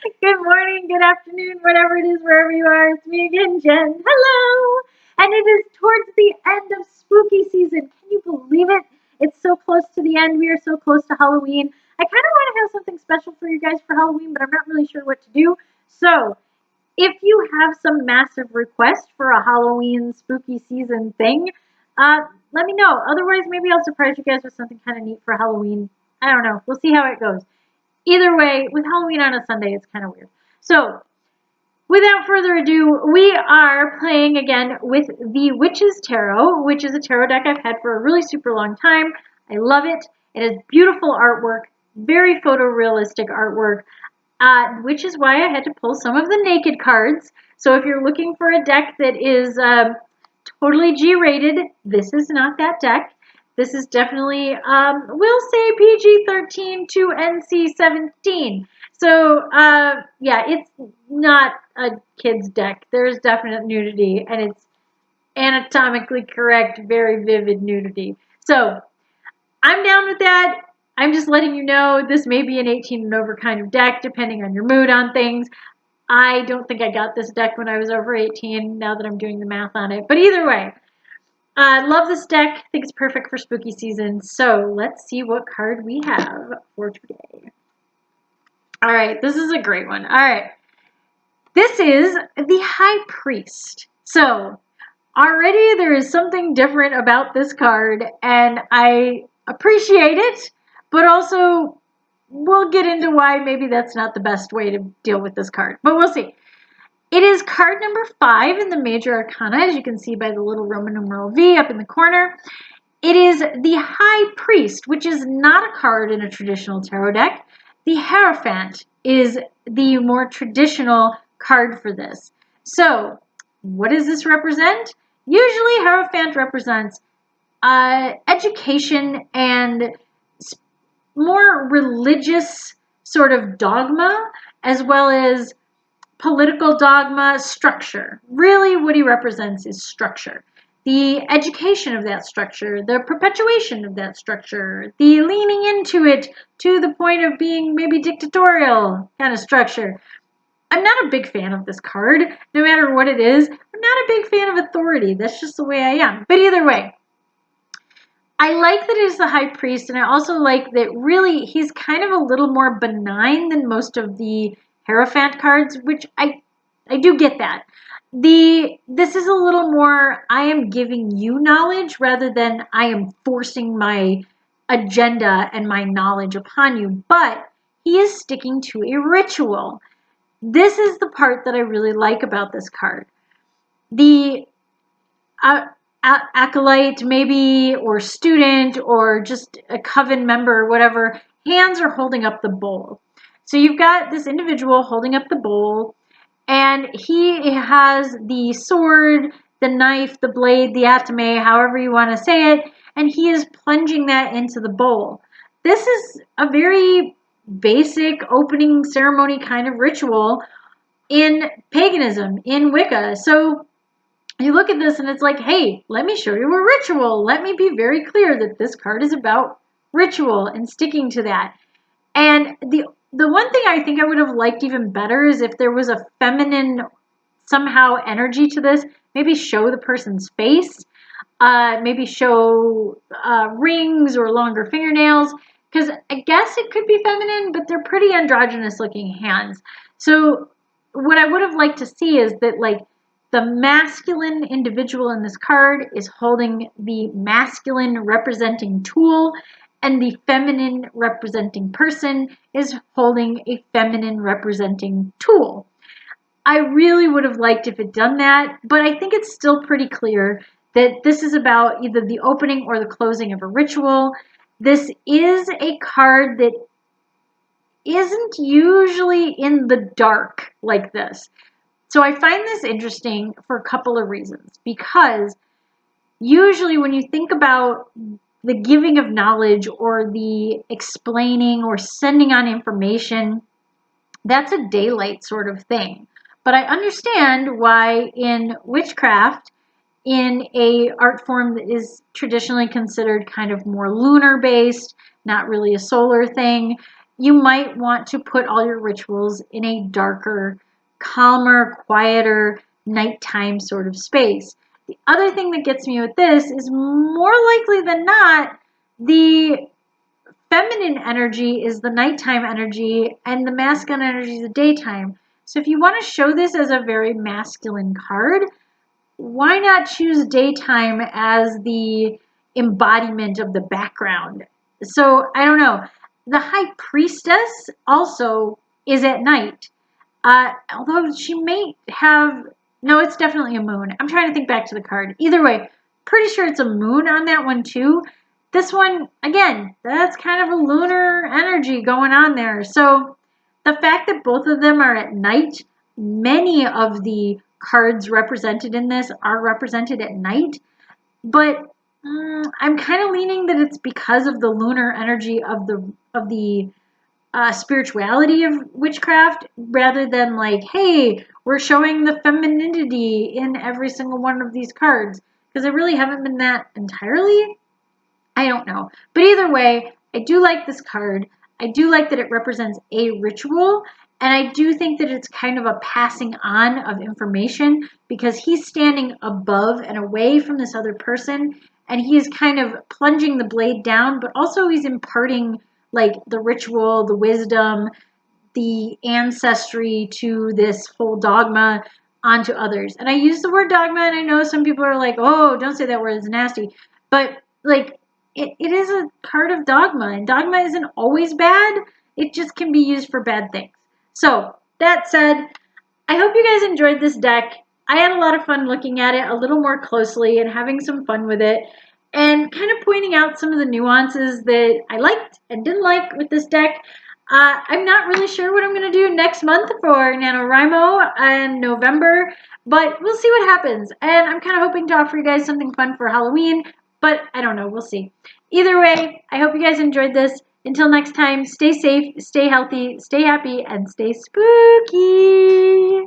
Good morning, good afternoon, whatever it is, wherever you are. It's me again, Jen. Hello! And it is towards the end of spooky season. Can you believe it? It's so close to the end. We are so close to Halloween. I kind of want to have something special for you guys for Halloween, but I'm not really sure what to do. So, if you have some massive request for a Halloween spooky season thing, uh, let me know. Otherwise, maybe I'll surprise you guys with something kind of neat for Halloween. I don't know. We'll see how it goes. Either way, with Halloween on a Sunday, it's kind of weird. So, without further ado, we are playing again with the Witch's Tarot, which is a tarot deck I've had for a really super long time. I love it. It has beautiful artwork, very photorealistic artwork, which is why I had to pull some of the naked cards. So if you're looking for a deck that is totally G-rated, this is not that deck. This is definitely, we'll say PG-13 to NC-17. So, yeah, it's not a kid's deck. There's definite nudity, and it's anatomically correct, very vivid nudity. So, I'm down with that. I'm just letting you know this may be an 18 and over kind of deck, depending on your mood on things. I don't think I got this deck when I was over 18, now that I'm doing the math on it. But either way, I love this deck. I think it's perfect for spooky season. So let's see what card we have for today. All right, this is a great one. All right, this is the High Priest. So already there is something different about this card, and I appreciate it, but also we'll get into why maybe that's not the best way to deal with this card, but we'll see. It is card number 5 in the Major Arcana, as you can see by the little Roman numeral V up in the corner. It is the High Priest, which is not a card in a traditional tarot deck. The Hierophant is the more traditional card for this. So, what does this represent? Usually, Hierophant represents education and more religious sort of dogma, as well as political dogma, structure. Really, what he represents is structure. The education of that structure, the perpetuation of that structure, the leaning into it to the point of being maybe dictatorial kind of structure. I'm not a big fan of this card, no matter what it is. I'm not a big fan of authority. That's just the way I am. But either way, I like that he's the High Priest, and I also like that really he's kind of a little more benign than most of the Hierophant cards, which I do get that. This is a little more, I am giving you knowledge rather than I am forcing my agenda and my knowledge upon you, but he is sticking to a ritual. This is the part that I really like about this card. The acolyte maybe, or student, or just a coven member, or whatever, hands are holding up the bowl. So you've got this individual holding up the bowl, and he has the sword, the knife, the blade, the atame, however you want to say it, and he is plunging that into the bowl. This is a very basic opening ceremony kind of ritual in paganism, in Wicca. So you look at this and it's like, hey, let me show you a ritual. Let me be very clear that this card is about ritual and sticking to that. And the one thing I think I would have liked even better is if there was a feminine somehow energy to this. Maybe show the person's face. Maybe show rings or longer fingernails. Because I guess it could be feminine, but they're pretty androgynous looking hands. So what I would have liked to see is that, like, the masculine individual in this card is holding the masculine representing tool, and the feminine representing person is holding a feminine representing tool. I really would have liked if it done that, but I think it's still pretty clear that this is about either the opening or the closing of a ritual. This is a card that isn't usually in the dark like this. So I find this interesting for a couple of reasons, because usually when you think about the giving of knowledge or the explaining or sending on information, that's a daylight sort of thing. But I understand why in witchcraft, in a art form that is traditionally considered kind of more lunar based, not really a solar thing, you might want to put all your rituals in a darker, calmer, quieter, nighttime sort of space. The other thing that gets me with this is more likely than not, the feminine energy is the nighttime energy and the masculine energy is the daytime. So if you want to show this as a very masculine card, why not choose daytime as the embodiment of the background? So I don't know. The High Priestess also is at night. Although she may have, no, it's definitely a moon. I'm trying to think back to the card. Either way, pretty sure it's a moon on that one too. This one, again, that's kind of a lunar energy going on there. So the fact that both of them are at night, many of the cards represented in this are represented at night, but I'm kind of leaning that it's because of the lunar energy of the spirituality of witchcraft rather than like, hey, we're showing the femininity in every single one of these cards, because I really haven't been that entirely. I don't know. But either way, I do like this card. I do like that it represents a ritual, and I do think that it's kind of a passing on of information because he's standing above and away from this other person, and he is kind of plunging the blade down, but also he's imparting like the ritual, the wisdom, the ancestry to this whole dogma onto others. And I use the word dogma, and I know some people are like, oh, don't say that word, it's nasty. But like, it is a part of dogma, and dogma isn't always bad. It just can be used for bad things. So that said, I hope you guys enjoyed this deck. I had a lot of fun looking at it a little more closely and having some fun with it and kind of pointing out some of the nuances that I liked and didn't like with this deck. I'm not really sure what I'm going to do next month for NaNoWriMo in November, but we'll see what happens. And I'm kind of hoping to offer you guys something fun for Halloween, but I don't know. We'll see. Either way, I hope you guys enjoyed this. Until next time, stay safe, stay healthy, stay happy, and stay spooky.